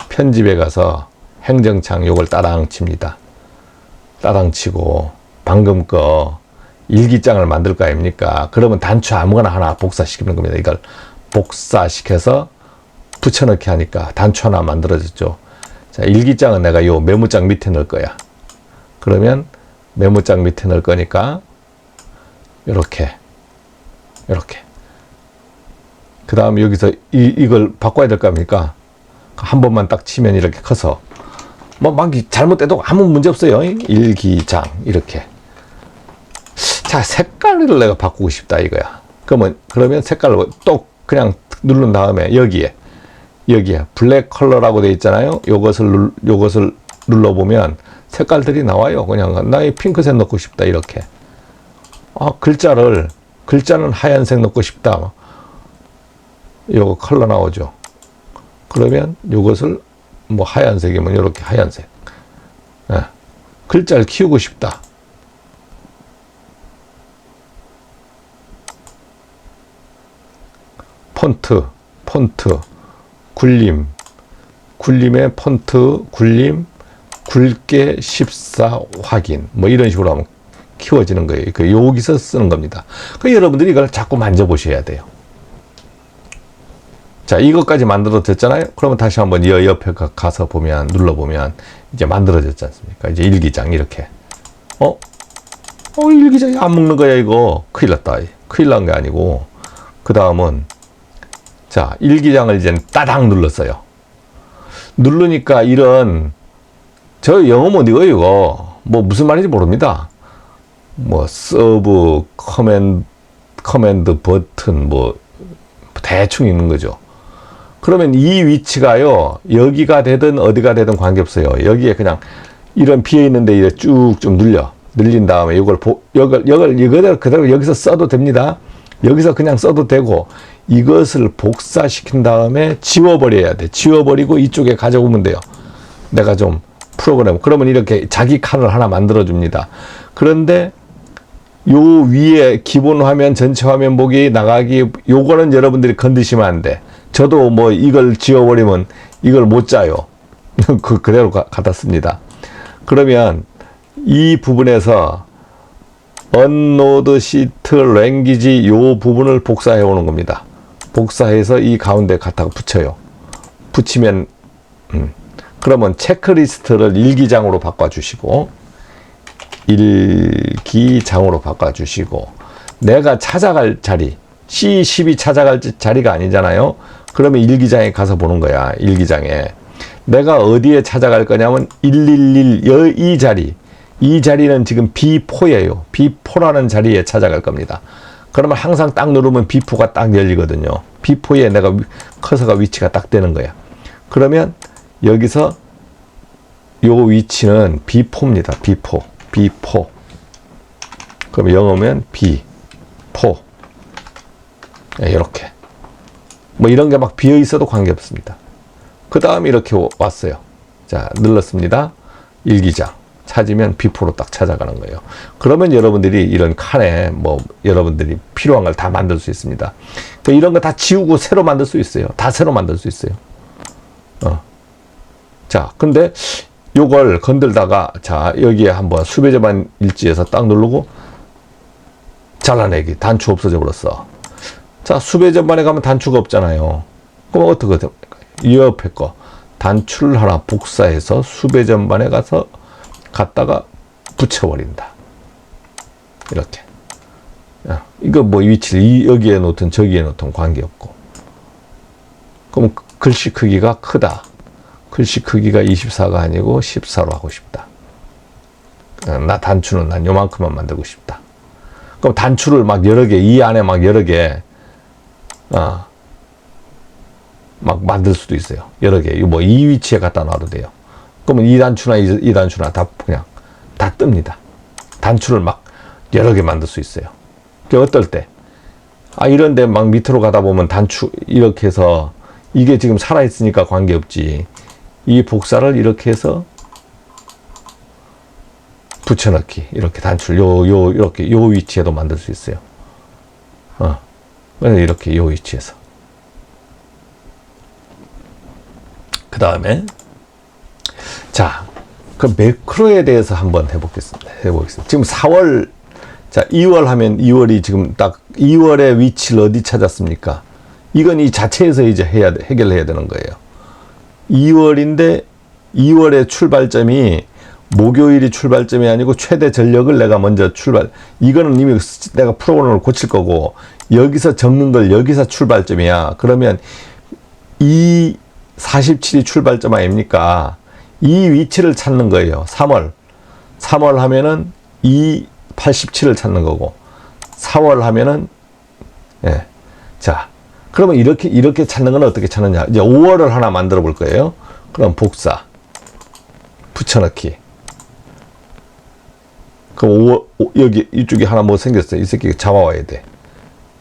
편집에 가서 행정창 요걸 따랑 칩니다. 따랑 치고 방금 거 일기장을 만들 거 아닙니까? 그러면 단추 아무거나 하나 복사시키는 겁니다. 이걸 복사시켜서 붙여넣기 하니까 단추 하나 만들어졌죠. 자, 일기장은 내가 요 메모장 밑에 넣을 거야. 그러면 메모장 밑에 넣을 거니까 이렇게 그 다음 여기서 이걸 바꿔야 될 거 아닙니까? 한 번만 딱 치면 이렇게 커서 막 잘못돼도 아무 문제 없어요. 일기장 이렇게. 자, 색깔을 내가 바꾸고 싶다 이거야. 그러면 색깔로 또 그냥 누른 다음에 여기에 블랙 컬러라고 돼 있잖아요. 요것을 눌러보면 색깔들이 나와요. 그냥 나의 핑크색 넣고 싶다 이렇게. 글자는 하얀색 넣고 싶다. 요거 컬러 나오죠. 그러면 요것을 뭐 하얀색이면 이렇게 하얀색. 예. 글자를 키우고 싶다. 폰트, 굴림의 폰트, 굵게 14 확인. 뭐 이런 식으로 하면 키워지는 거예요. 여기서 쓰는 겁니다. 여러분들이 이걸 자꾸 만져보셔야 돼요. 자, 이것까지 만들어졌잖아요. 그러면 다시 한번 옆에 가서 보면, 눌러보면 이제 만들어졌지 않습니까? 이제 일기장 이렇게. 일기장이 안 먹는 거야 이거. 큰일 났다. 큰일 난 게 아니고, 그 다음은 자, 일기장을 이제 따당 눌렀어요. 누르니까 저 영어 못 읽어요 이거. 뭐 무슨 말인지 모릅니다. 뭐 서브, 커맨드 버튼 뭐 대충 읽는 거죠. 그러면 이 위치가요, 여기가 되든 어디가 되든 관계없어요. 여기에 그냥 이런 비어있는데 이렇게 쭉쭉 늘린 다음에 이걸 그대로 여기서 써도 됩니다. 여기서 그냥 써도 되고, 이것을 복사시킨 다음에 지워버려야 돼. 지워버리고 이쪽에 가져오면 돼요. 내가 좀 프로그램. 그러면 이렇게 자기 칸을 하나 만들어줍니다. 그런데 요 위에 기본 화면, 전체 화면 보기, 나가기, 요거는 여러분들이 건드시면 안 돼. 저도 뭐 이걸 지워버리면 이걸 못 짜요. 그대로 갖다 씁니다. 그러면 이 부분에서 언노드 시트 랭귀지 요 부분을 복사해 오는 겁니다. 복사해서 이 가운데 갖다가 붙여요. 붙이면 그러면 체크리스트를 일기장으로 바꿔주시고, 일기장으로 바꿔주시고, 내가 찾아갈 자리, C12 찾아갈 자리가 아니잖아요. 그러면 일기장에 가서 보는 거야. 일기장에 내가 어디에 찾아갈 거냐면 111 이 자리, 이 자리는 지금 B4예요. B4라는 자리에 찾아갈 겁니다. 그러면 항상 딱 누르면 B4가 딱 열리거든요. B4에 내가 커서가 위치가 딱 되는 거야. 그러면 여기서 요 위치는 B4입니다. B4. 그럼 영어면 B4. 이렇게. 뭐 이런 게 막 비어 있어도 관계없습니다. 그 다음에 이렇게 왔어요. 자, 눌렀습니다. 일기장. 찾으면 B4로 딱 찾아가는 거예요. 그러면 여러분들이 이런 칸에 뭐 여러분들이 필요한 걸 다 만들 수 있습니다. 이런 거 다 지우고 새로 만들 수 있어요. 다 새로 만들 수 있어요. 자, 근데 요걸 건들다가, 자, 여기에 한번 수배제반 일지에서 딱 누르고 잘라내기. 단추 없어져 버렸어. 자, 수배전반에 가면 단추가 없잖아요. 그럼 어떻게 됩니까? 이 옆에 거 단추를 하나 복사해서 수배전반에 갔다가 붙여버린다. 이렇게. 이거 뭐 위치를 여기에 놓든 저기에 놓든 관계없고. 그럼 글씨 크기가 크다. 글씨 크기가 24가 아니고 14로 하고 싶다. 나 단추는 난 요만큼만 만들고 싶다. 그럼 단추를 막 여러 개, 이 안에 막 여러 개, 막 만들 수도 있어요. 여러 개. 뭐 이 위치에 갖다 놔도 돼요. 그러면 이 단추나 이 단추나 다 그냥 다 뜹니다. 단추를 막 여러 개 만들 수 있어요. 어떨 때? 이런데 막 밑으로 가다 보면 단추 이렇게 해서 이게 지금 살아있으니까 관계없지. 이 복사를 이렇게 해서 붙여넣기. 이렇게 단추를 이렇게 요 위치에도 만들 수 있어요. 이렇게 요 위치에서. 그 다음에 자, 그 매크로에 대해서 한번 해보겠습니다. 지금 4월, 자, 2월 하면 2월이 지금 딱 2월의 위치를 어디 찾았습니까? 이건 이 자체에서 이제 해결해야 되는 거예요. 2월인데 2월의 출발점이 목요일이 출발점이 아니고 최대 전력을 내가 먼저 이거는 이미 내가 프로그램을 고칠 거고, 여기서 적는 걸 여기서 출발점이야. 그러면 이 47이 출발점 아닙니까? 이 위치를 찾는 거예요. 3월 하면은 이 87을 찾는 거고, 4월 하면은, 예. 자, 그러면 이렇게 찾는 건 어떻게 찾느냐. 이제 5월을 하나 만들어 볼 거예요. 그럼 복사, 붙여넣기. 그럼 여기, 이쪽에 하나 뭐 생겼어요. 이 새끼가 잡아와야 돼.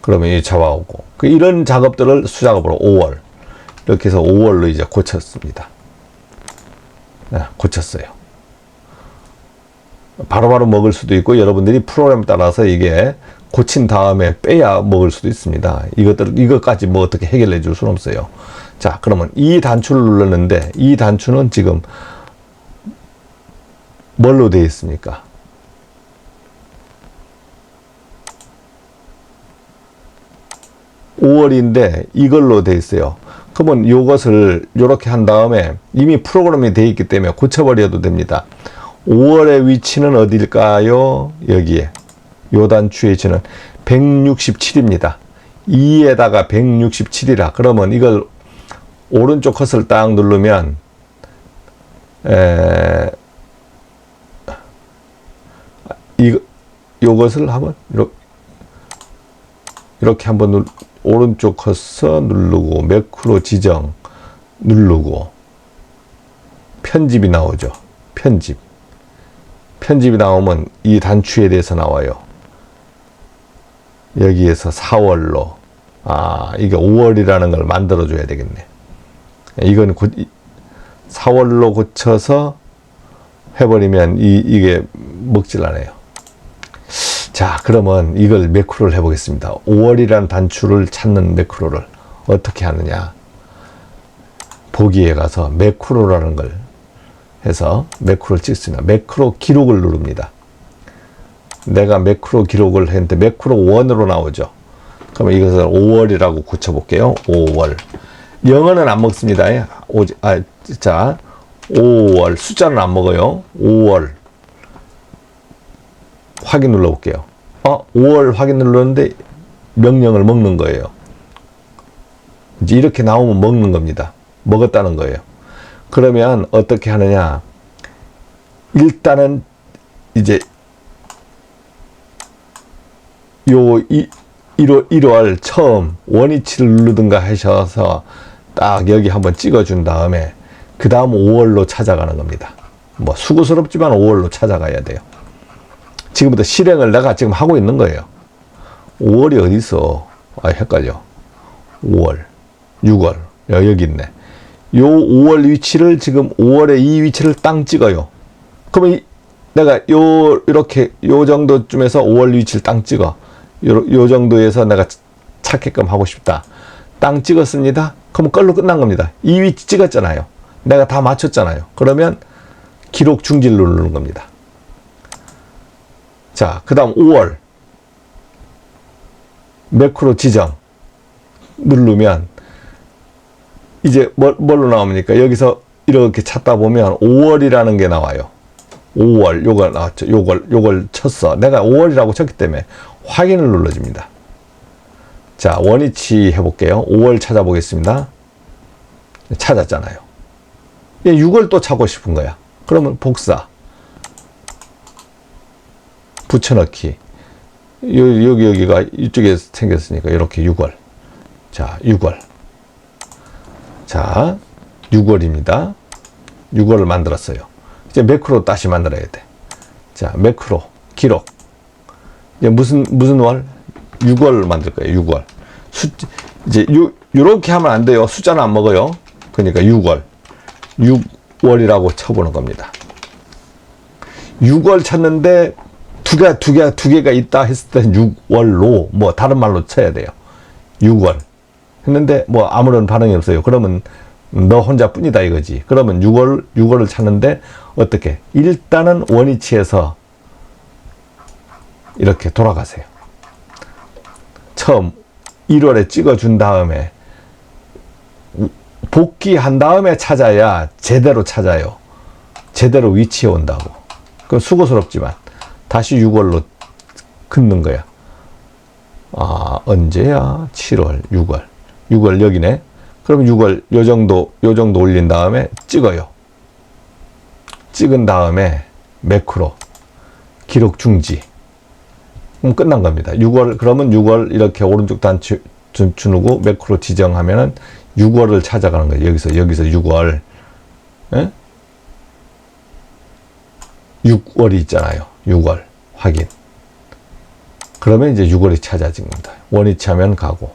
그러면 이 잡아오고. 이런 작업들을 수작업으로 5월. 이렇게 해서 5월로 이제 고쳤습니다. 네, 고쳤어요. 바로바로 먹을 수도 있고, 여러분들이 프로그램 따라서 이게 고친 다음에 빼야 먹을 수도 있습니다. 이것까지 뭐 어떻게 해결해 줄 수는 없어요. 자, 그러면 이 단추를 눌렀는데, 이 단추는 지금 뭘로 되어 있습니까? 5월인데 이걸로 되어 있어요. 그러면 이것을 이렇게 한 다음에 이미 프로그램이 되어 있기 때문에 고쳐버려도 됩니다. 5월의 위치는 어딜까요? 여기에. 요 단추의 위치는 167입니다. 2에다가 167이라. 그러면 이걸 오른쪽 컷을 딱 누르면 요것을 한번 이렇게 한번 오른쪽 컷서 누르고 매크로 지정 누르고 편집이 나오죠. 편집이 나오면 이 단추에 대해서 나와요. 여기에서 4월로 이게 5월이라는 걸 만들어 줘야 되겠네. 이건 4월로 고쳐서 해버리면 이게 먹질 않아요. 자, 그러면 이걸 매크로를 해보겠습니다. 5월이라는 단추를 찾는 매크로를 어떻게 하느냐. 보기에 가서 매크로라는 걸 해서 매크로를 찍습니다. 매크로 기록을 누릅니다. 내가 매크로 기록을 했는데 매크로 1으로 나오죠. 그러면 이것을 5월이라고 고쳐볼게요. 5월. 영어는 안 먹습니다. 자, 5월. 숫자는 안 먹어요. 5월. 확인 눌러볼게요. 5월 확인 눌렀는데 명령을 먹는 거예요. 이제 이렇게 나오면 먹는 겁니다. 먹었다는 거예요. 그러면 어떻게 하느냐. 일단은 이제 1월 처음 원위치를 누르든가 하셔서 딱 여기 한번 찍어준 다음에 그 다음 5월로 찾아가는 겁니다. 뭐 수고스럽지만 5월로 찾아가야 돼요. 지금부터 실행을 내가 지금 하고 있는 거예요. 5월이 어디 있어? 헷갈려. 5월, 6월, 여기 있네. 요 5월 위치를 지금 5월의 이 위치를 땅 찍어요. 그러면 내가 이렇게 요 정도쯤에서 5월 위치를 땅 찍어. 요 정도에서 내가 찾게끔 하고 싶다. 땅 찍었습니다. 그러면 걸로 끝난 겁니다. 이 위치 찍었잖아요. 내가 다 맞췄잖아요. 그러면 기록 중지를 누르는 겁니다. 자, 그 다음 5월 매크로 지정 누르면 이제 뭘로 나옵니까? 여기서 이렇게 찾다 보면 5월이라는 게 나와요. 5월 요걸 나왔죠. 요걸 쳤어. 내가 5월이라고 쳤기 때문에 확인을 눌러줍니다. 자, 원위치 해볼게요. 5월 찾아보겠습니다. 찾았잖아요. 6월 또 찾고 싶은 거야. 그러면 복사 붙여넣기. 여기가 이쪽에 생겼으니까 이렇게 6월. 자, 6월. 자, 6월입니다. 6월을 만들었어요. 이제 매크로 다시 만들어야 돼. 자, 매크로 기록. 이제 무슨 월? 6월 만들 거예요. 6월. 이제 요렇게 하면 안 돼요. 숫자는 안 먹어요. 그러니까 6월. 6월이라고 쳐보는 겁니다. 6월 찾는데 두 개가 있다 했을 때 6월로 뭐 다른 말로 쳐야 돼요. 6월 했는데 뭐 아무런 반응이 없어요. 그러면 너 혼자뿐이다 이거지. 그러면 6월을 찾는데 어떻게? 일단은 원위치에서 이렇게 돌아가세요. 처음 1월에 찍어준 다음에 복귀한 다음에 찾아야 제대로 찾아요. 제대로 위치에 온다고. 그럼 수고스럽지만 다시 6월로 긋는 거야. 언제야? 7월, 6월. 6월 여기네. 그럼 6월 요 정도 올린 다음에 찍어요. 찍은 다음에 매크로 기록 중지. 그럼 끝난 겁니다. 6월 그러면 6월 이렇게 오른쪽 단추 누르고 매크로 지정하면은 6월을 찾아가는 거예요. 여기서 6월. 예? 6월이 있잖아요. 6월 확인. 그러면 이제 6월이 찾아진 겁니다. 원위치 하면 가고.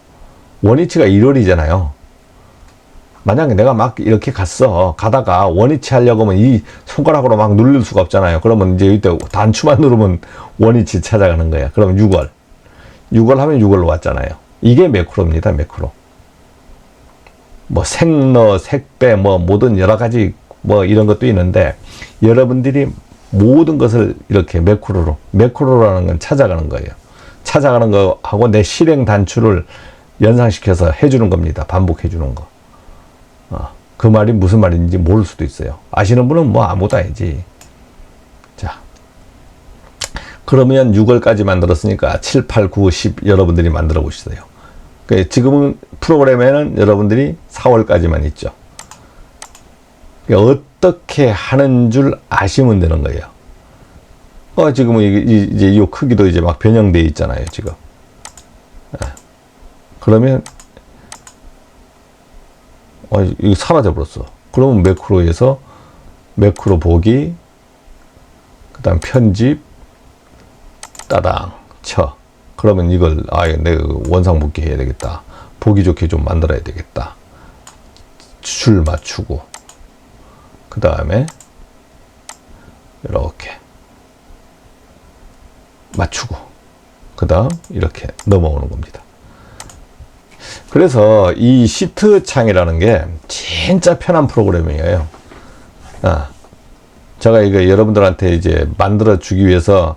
원위치가 1월이잖아요. 만약에 내가 막 이렇게 가다가 원위치 하려고 하면 이 손가락으로 막 누를 수가 없잖아요. 그러면 이제 이때 단추만 누르면 원위치 찾아가는 거야. 그럼 6월. 6월 하면 6월로 왔잖아요. 이게 매크로입니다, 매크로. 뭐 색너, 색배, 뭐 모든 여러 가지 뭐 이런 것도 있는데 여러분들이 모든 것을 이렇게 매크로라는 건 찾아가는 거예요. 찾아가는 거하고 내 실행 단추를 연상시켜서 해주는 겁니다. 반복해 주는 거. 그 말이 무슨 말인지 모를 수도 있어요. 아시는 분은 뭐 아무것도 아니지. 자, 그러면 6월까지 만들었으니까 7, 8, 9, 10 여러분들이 만들어 보시세요. 지금은 프로그램에는 여러분들이 4월까지만 있죠. 어떻게 하는 줄 아시면 되는 거예요. 지금은 이제 이 크기도 이제 막 변형되어 있잖아요, 지금. 그러면 이거 사라져 버렸어. 그러면 매크로에서 매크로 보기, 그 다음 편집, 따당 쳐. 그러면 이걸 내가 원상 복귀 해야 되겠다. 보기 좋게 좀 만들어야 되겠다. 줄 맞추고, 그 다음에 이렇게 맞추고, 그 다음 이렇게 넘어오는 겁니다. 그래서 이 시트 창이라는 게 진짜 편한 프로그래밍이에요. 제가 이거 여러분들한테 이제 만들어 주기 위해서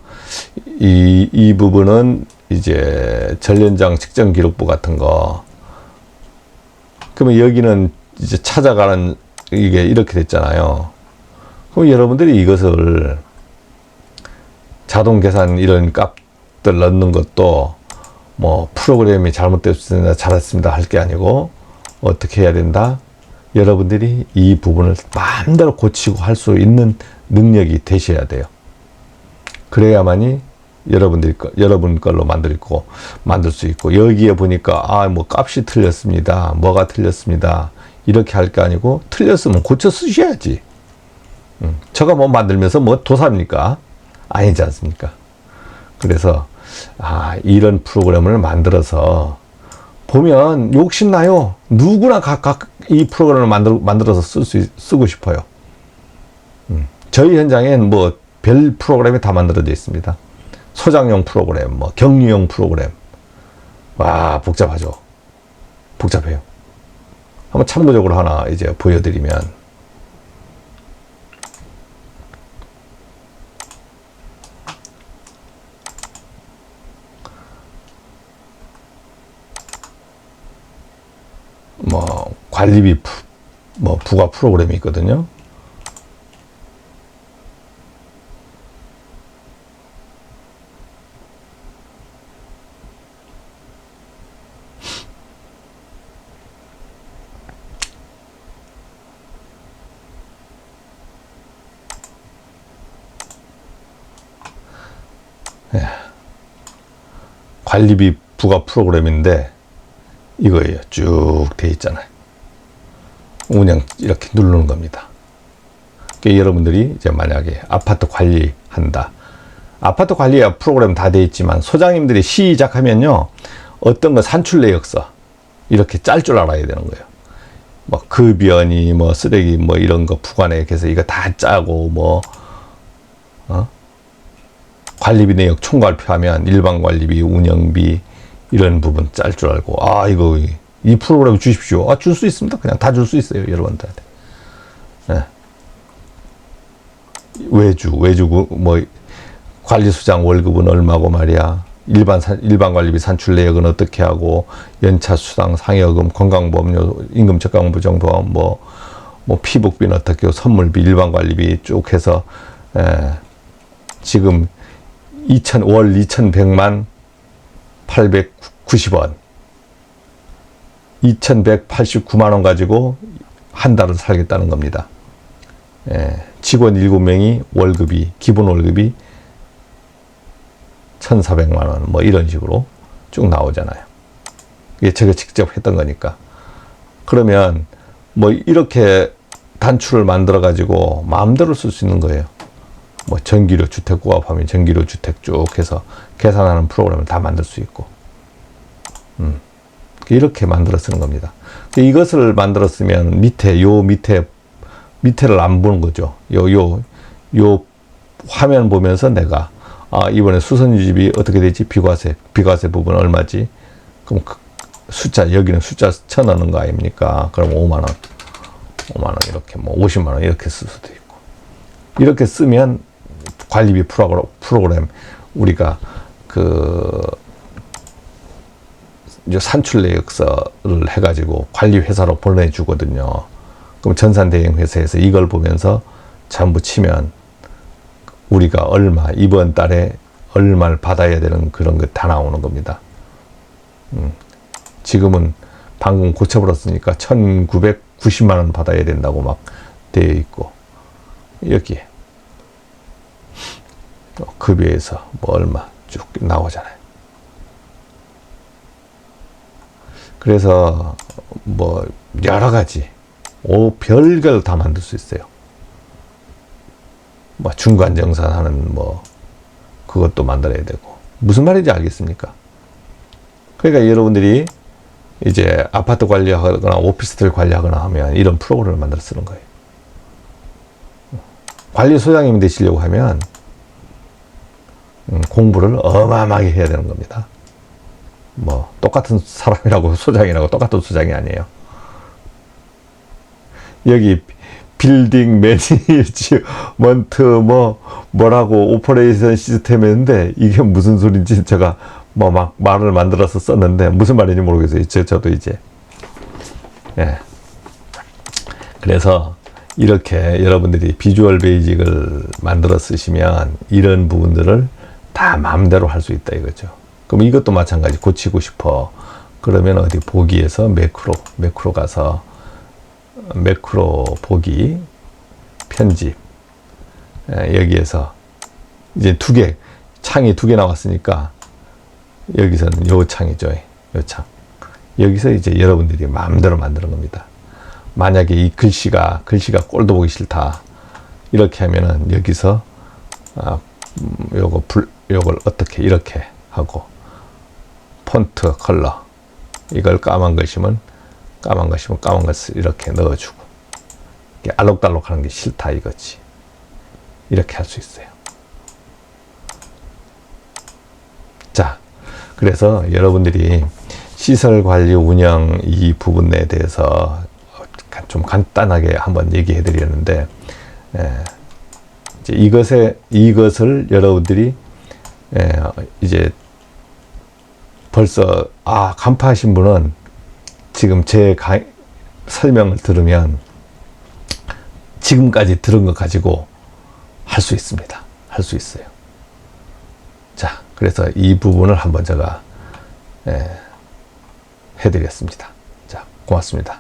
이 부분은 이제 전련장 측정 기록부 같은 거. 그러면 여기는 이제 찾아가는 이게 이렇게 됐잖아요. 그럼 여러분들이 이것을 자동 계산 이런 값들 넣는 것도 뭐 프로그램이 잘못됐습니다, 잘했습니다 할 게 아니고 어떻게 해야 된다? 여러분들이 이 부분을 마음대로 고치고 할 수 있는 능력이 되셔야 돼요. 그래야만이 여러분 걸로 만들 수 있고, 여기에 보니까 뭐 값이 틀렸습니다, 뭐가 틀렸습니다 이렇게 할 게 아니고, 틀렸으면 고쳐 쓰셔야지. 제가 뭐 만들면서 뭐 도사입니까? 아니지 않습니까? 그래서 이런 프로그램을 만들어서 보면 욕심나요. 누구나 각각 이 프로그램을 만들어서 쓰고 싶어요. 저희 현장엔 뭐 별 프로그램이 다 만들어져 있습니다. 소장용 프로그램, 뭐 격리용 프로그램. 와, 복잡하죠. 복잡해요. 한번 참고적으로 하나 이제 보여드리면, 뭐 관리비 부가 프로그램이 있거든요. 관리비 부가 프로그램인데 이거예요. 쭉 돼 있잖아요. 운영 이렇게 누르는 겁니다. 그러니까 여러분들이 이제 만약에 아파트 관리한다. 아파트 관리 프로그램 다 돼 있지만 소장님들이 시작하면요, 어떤 거 산출 내역서 이렇게 짤 줄 알아야 되는 거예요. 뭐 급여니 뭐 쓰레기 뭐 이런 거 부과내역해서 이거 다 짜고 관리비 내역 총괄표하면 일반 관리비, 운영비 이런 부분 짤 줄 알고, 이거 이 프로그램 주십시오. 줄 수 있습니다. 그냥 다 줄 수 있어요, 여러분들한테. 외주 뭐 관리수장 월급은 얼마고 말이야. 일반 관리비 산출 내역은 어떻게 하고, 연차 수당, 상여금, 건강보험료, 임금 적강부정보험, 뭐 피복비는 어떻게 하고, 선물비, 일반 관리비 쭉 해서 지금 월 2,100만 890원, 2,189만 원 가지고 한 달을 살겠다는 겁니다. 직원 7명이 기본 월급이 1,400만 원, 뭐 이런 식으로 쭉 나오잖아요. 이게 제가 직접 했던 거니까. 그러면 뭐 이렇게 단추를 만들어 가지고 마음대로 쓸 수 있는 거예요. 뭐 전기료 주택 고압하면 전기료 주택 쭉 해서 계산하는 프로그램을 다 만들 수 있고. 이렇게 만들어 쓰는 겁니다. 이것을 만들어 쓰면 밑에를 안 보는 거죠. 요 화면 보면서 내가 이번에 수선 유지비 어떻게 되지? 비과세 부분 얼마지? 그럼 숫자, 여기는 숫자 쳐넣는 거 아닙니까? 그럼 5만원 이렇게, 뭐 50만원 이렇게 쓸 수도 있고. 이렇게 쓰면 관리비 프로그램, 우리가 이제 산출 내역서를 해가지고 관리회사로 보내주거든요. 그럼 전산대행회사에서 이걸 보면서 전부 치면 우리가 이번 달에 얼마를 받아야 되는 그런 거 다 나오는 겁니다. 지금은 방금 고쳐버렸으니까 1990만원 받아야 된다고 막 되어 있고, 여기에 급여에서 뭐 얼마 쭉 나오잖아요. 그래서 뭐 여러 가지 별걸 다 만들 수 있어요. 뭐 중간정산하는 뭐 그것도 만들어야 되고, 무슨 말인지 알겠습니까? 그러니까 여러분들이 이제 아파트 관리하거나 오피스텔 관리하거나 하면 이런 프로그램을 만들어 쓰는 거예요. 관리소장님이 되시려고 하면 공부를 어마어마하게 해야 되는 겁니다. 뭐 똑같은 사람이라고 소장이라고 똑같은 소장이 아니에요. 여기 빌딩 매니지먼트 뭐라고 오퍼레이션 시스템인데 이게 무슨 소린지 제가 뭐 막 말을 만들어서 썼는데 무슨 말인지 모르겠어요. 저도 이제. 예. 그래서 이렇게 여러분들이 비주얼 베이직을 만들어 쓰시면 이런 부분들을 다 마음대로 할 수 있다 이거죠. 그럼 이것도 마찬가지. 고치고 싶어. 그러면 어디 보기에서 매크로 가서 매크로 보기 편집, 여기에서 이제 창이 두 개 나왔으니까 여기서는 요 창이죠. 요 창. 여기서 이제 여러분들이 마음대로 만드는 겁니다. 만약에 이 글씨가 꼴도 보기 싫다 이렇게 하면은 여기서 요걸 어떻게 이렇게 하고, 폰트 컬러 이걸 까만 것이면 까만 것을 이렇게 넣어주고, 알록달록 하는 게 싫다 이거지. 이렇게 할 수 있어요. 자, 그래서 여러분들이 시설 관리 운영 이 부분에 대해서 좀 간단하게 한번 얘기해 드렸는데, 이제 이것을 여러분들이 이제 벌써 간파하신 분은 지금 제 설명을 들으면 지금까지 들은 것 가지고 할 수 있습니다. 할 수 있어요. 자, 그래서 이 부분을 한번 제가 해드렸습니다. 자, 고맙습니다.